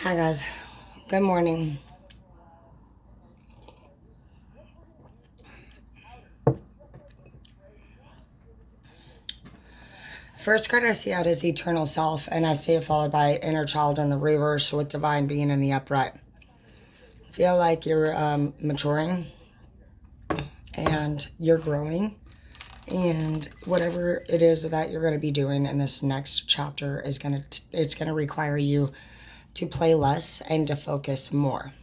Hi guys, good morning. First card I see out is Eternal Self, and I see it followed by Inner Child in the reverse with Divine Being in the upright. Feel like you're maturing and you're growing, and whatever it is that you're going to be doing in this next chapter is it's going to require you to play less and to focus more.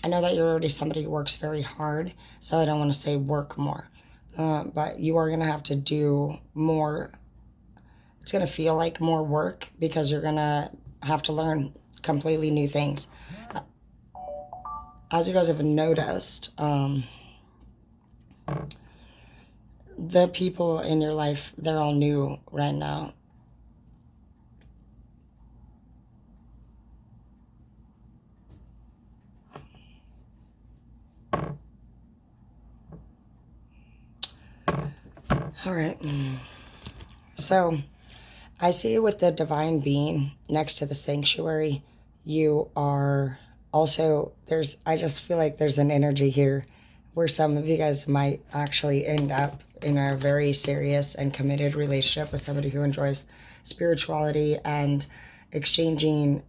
I know that you're already somebody who works very hard, so I don't want to say work more, but you are going to have to do more. It's going to feel like more work because you're going to have to learn completely new things. As you guys have noticed, the people in your life, they're all new right now. All right. So I see with the Divine Being next to the sanctuary, you are also, I just feel like there's an energy here where some of you guys might actually end up in a very serious and committed relationship with somebody who enjoys spirituality and exchanging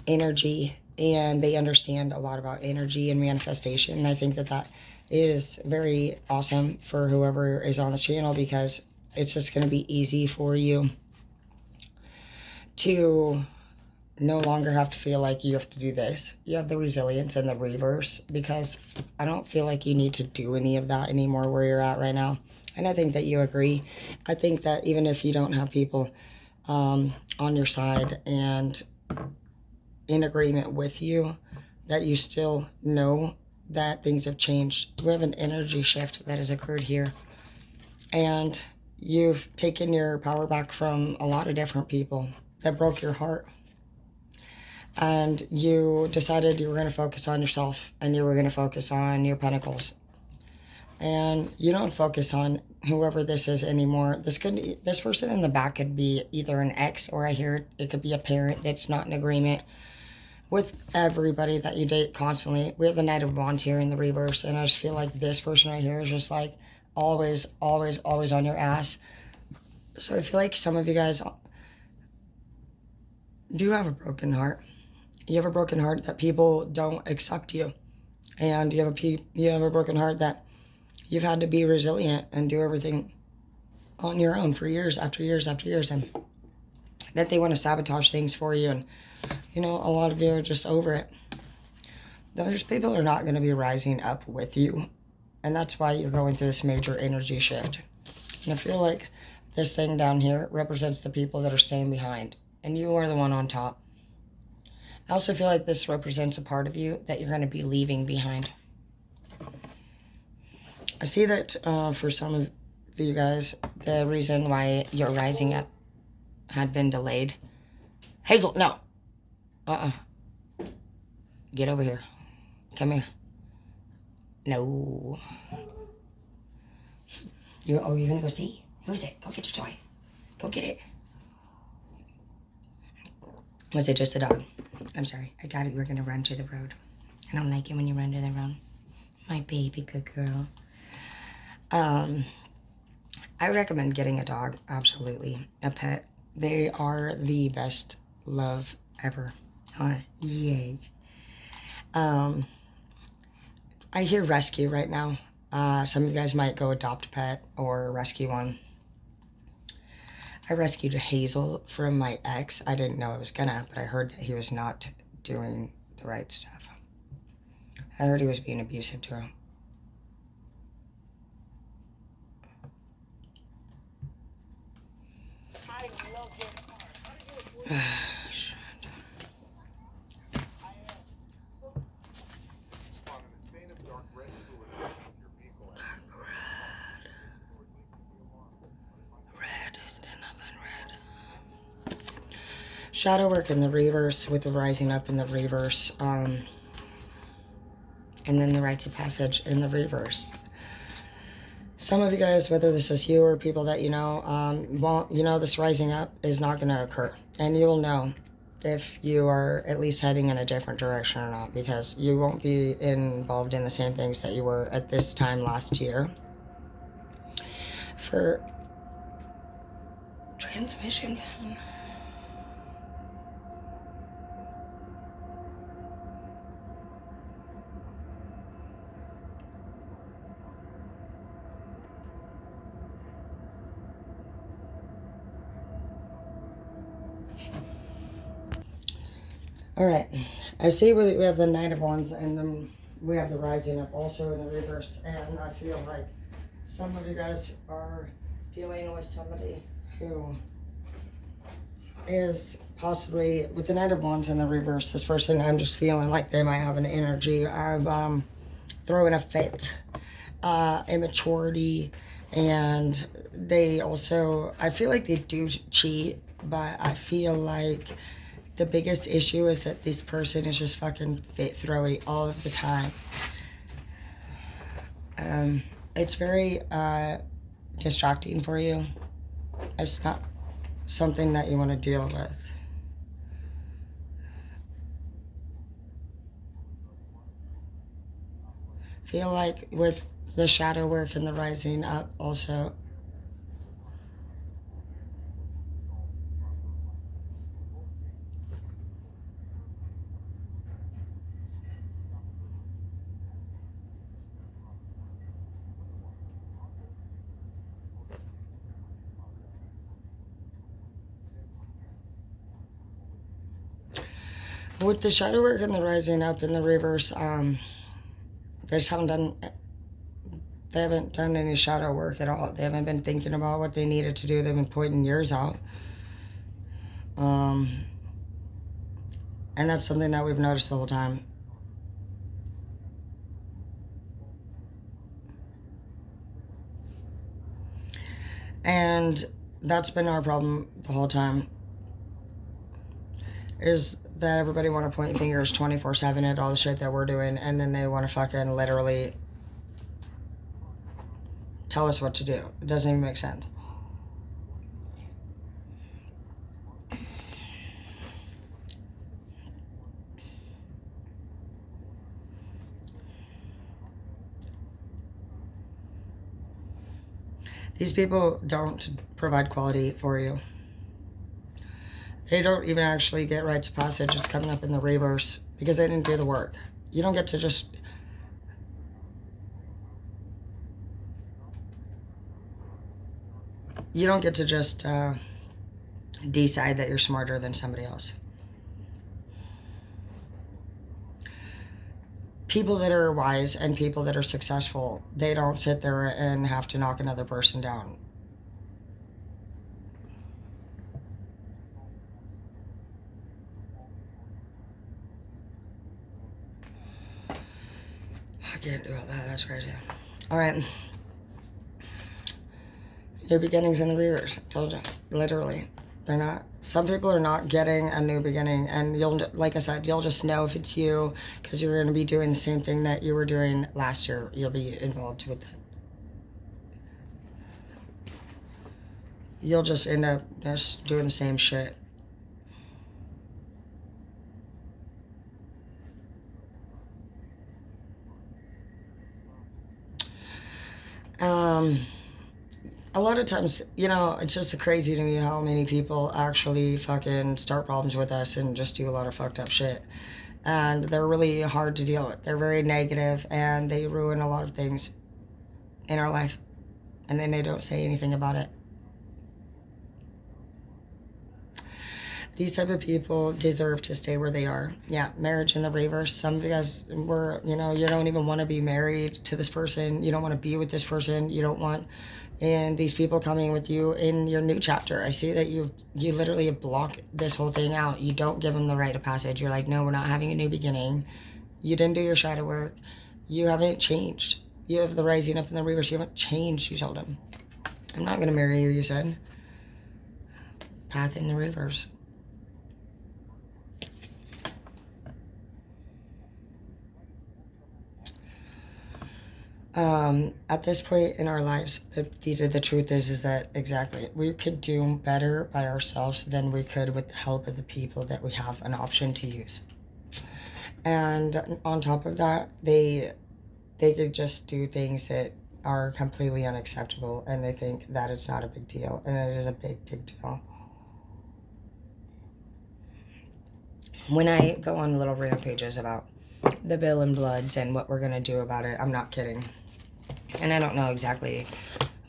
energy, and they understand a lot about energy and manifestation. And I think that is very awesome for whoever is on this channel, because it's just going to be easy for you to no longer have to feel like you have to do this. You have the resilience and the reverse, because I don't feel like you need to do any of that anymore where you're at right now. And I think that you agree. I think that even if you don't have people on your side and in agreement with you, that you still know that things have changed. We have an energy shift that has occurred here. And you've taken your power back from a lot of different people that broke your heart. And you decided you were going to focus on yourself, and you were going to focus on your pentacles. And you don't focus on whoever this is anymore. This person in the back could be either an ex, or I hear it could be a parent that's not in agreement with everybody that you date constantly. We have the Knight of Wands here in the reverse, and I just feel like this person right here is just like always, always, always on your ass. So I feel like some of you guys do have a broken heart. You have a broken heart that people don't accept you, and you have a broken heart that you've had to be resilient and do everything on your own for years after years after years, and that they want to sabotage things for you. And a lot of you are just over it. Those people are not going to be rising up with you, and that's why you're going through this major energy shift. And I feel like this thing down here represents the people that are staying behind, and you are the one on top. I also feel like this represents a part of you that you're going to be leaving behind. I see that for some of you guys, the reason why your rising up had been delayed. Hazel, no. Get over here. Come here. No. You're going to go see? Who is it? Go get your toy. Go get it. Was it just a dog? I'm sorry. I thought you were going to run to the road. I don't like it when you run to the road. My baby good girl. I recommend getting a dog. Absolutely. A pet. They are the best love ever. Yes. I hear rescue right now. Some of you guys might go adopt a pet or rescue one. I rescued Hazel from my ex. I didn't know I was gonna, but I heard that he was not doing the right stuff. I heard he was being abusive to her. Shadow work in the reverse with the rising up in the reverse, and then the rites of passage in the reverse. Some of you guys, whether this is you or people that this rising up is not going to occur, and you will know if you are at least heading in a different direction or not, because you won't be involved in the same things that you were at this time last year. For transmission pen. All right, I see we have the Knight of Wands, and then we have the Rising up also in the reverse, and I feel like some of you guys are dealing with somebody who is possibly, with the Knight of Wands in the reverse, this person, I'm just feeling like they might have an energy of throwing a fit, immaturity, and they also, I feel like they do cheat, but I feel like the biggest issue is that this person is just fucking fit throwy all of the time. It's very distracting for you. It's not something that you want to deal with. Feel like with the shadow work and the rising up also, with the shadow work and the rising up in the reverse, they just they haven't done any shadow work at all. They haven't been thinking about what they needed to do. They've been pointing years out. And that's something that we've noticed the whole time. And that's been our problem the whole time, is that everybody want to point fingers 24/7 at all the shit that we're doing, and then they want to fucking literally tell us what to do. It doesn't even make sense. These people don't provide quality for you. They don't even actually get rites of passage. It's coming up in the reverse because they didn't do the work. You don't get to just... You don't get to just decide that you're smarter than somebody else. People that are wise and people that are successful, they don't sit there and have to knock another person down. I can't do all that. That's crazy. All right. New beginnings in the reverse. I told you. Literally. They're not... Some people are not getting a new beginning. And you'll, like I said, you'll just know if it's you, because you're going to be doing the same thing that you were doing last year. You'll be involved with that. You'll just end up just doing the same shit. A lot of times, you know, it's just crazy to me how many people actually fucking start problems with us and just do a lot of fucked up shit. And they're really hard to deal with. They're very negative and they ruin a lot of things in our life. And then they don't say anything about it. These type of people deserve to stay where they are. Yeah, marriage in the reverse. Some of you guys were, you know, you don't even want to be married to this person. You don't want to be with this person. You don't want, and these people coming with you in your new chapter. I see that you literally block this whole thing out. You don't give them the rite of passage. You're like, no, we're not having a new beginning. You didn't do your shadow work. You haven't changed. You have the rising up in the reverse. You haven't changed, you told him. I'm not going to marry you, you said. Path in the reverse. At this point in our lives, the truth is that exactly we could do better by ourselves than we could with the help of the people that we have an option to use. And on top of that, they could just do things that are completely unacceptable, and they think that it's not a big deal, and it is a big deal. When I go on little rampages about the Bill and Bloods and what we're gonna do about it, I'm not kidding. And I don't know exactly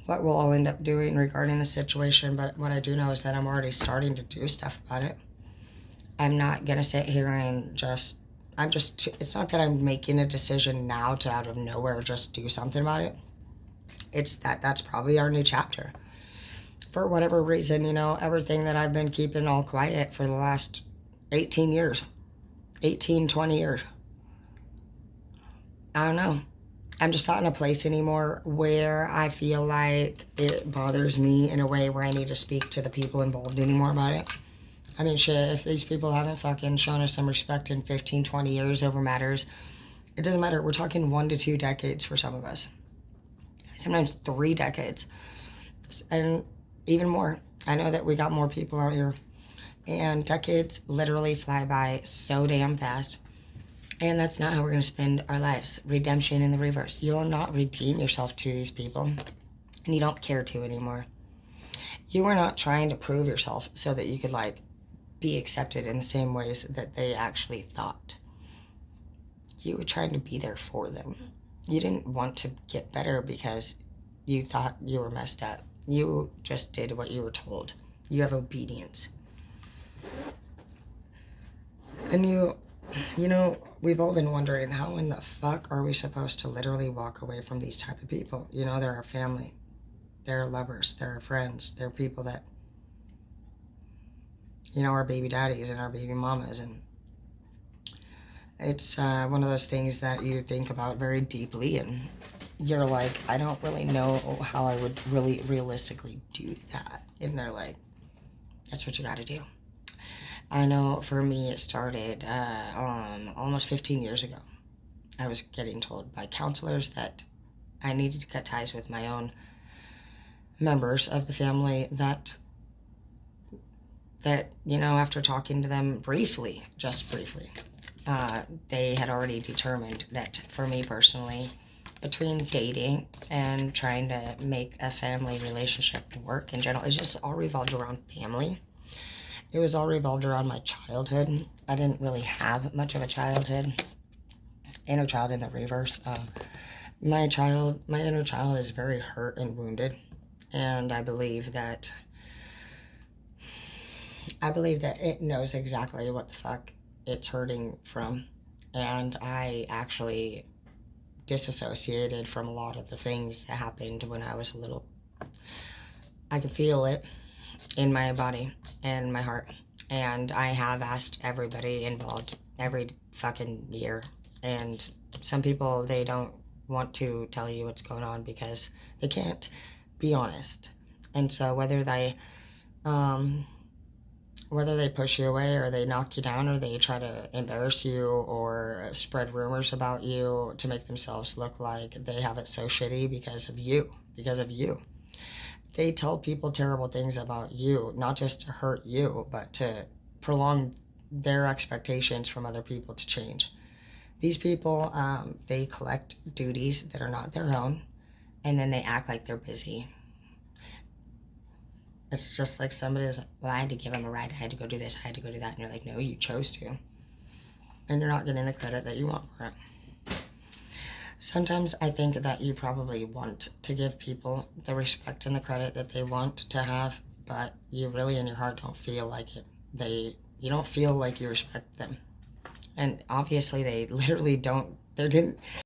what we'll all end up doing regarding the situation, but what I do know is that I'm already starting to do stuff about it. I'm not gonna sit here and it's not that I'm making a decision now to out of nowhere just do something about it. It's that's probably our new chapter. For whatever reason, everything that I've been keeping all quiet for the last 18 years, 20 years. I don't know. I'm just not in a place anymore where I feel like it bothers me in a way where I need to speak to the people involved anymore about it. I mean, shit, if these people haven't fucking shown us some respect in 15, 20 years over matters, it doesn't matter. We're talking 1 to 2 decades for some of us. Sometimes 3 decades. And even more. I know that we got more people out here. And decades literally fly by so damn fast. And that's not how we're going to spend our lives. Redemption in the reverse. You will not redeem yourself to these people. And you don't care to anymore. You are not trying to prove yourself so that you could, be accepted in the same ways that they actually thought. You were trying to be there for them. You didn't want to get better because you thought you were messed up. You just did what you were told. You have obedience. And we've all been wondering, how in the fuck are we supposed to literally walk away from these type of people? They're our family. They're our lovers. They're our friends. They're people that, our baby daddies and our baby mamas. And it's one of those things that you think about very deeply, and you're like, I don't really know how I would really realistically do that. And they're like, that's what you got to do. I know for me, it started almost 15 years ago. I was getting told by counselors that I needed to cut ties with my own members of the family that after talking to them briefly, just briefly, they had already determined that for me personally, between dating and trying to make a family relationship work in general, it's just all revolved around family. It was all revolved around my childhood. I didn't really have much of a childhood. Inner child in the reverse. My inner child is very hurt and wounded. And I believe that it knows exactly what the fuck it's hurting from. And I actually disassociated from a lot of the things that happened when I was little. I could feel it in my body and my heart. And I have asked everybody involved every fucking year. And some people, they don't want to tell you what's going on because they can't be honest. And so whether they push you away, or they knock you down, or they try to embarrass you or spread rumors about you to make themselves look like they have it so shitty because of you. They tell people terrible things about you, not just to hurt you, but to prolong their expectations from other people to change. These people, they collect duties that are not their own, and then they act like they're busy. It's just like somebody's like, well, I had to give them a ride. I had to go do this. I had to go do that. And you're like, no, you chose to. And you're not getting the credit that you want for it. Sometimes I think that you probably want to give people the respect and the credit that they want to have, but you really in your heart don't feel like it. You don't feel like you respect them. And obviously they literally don't,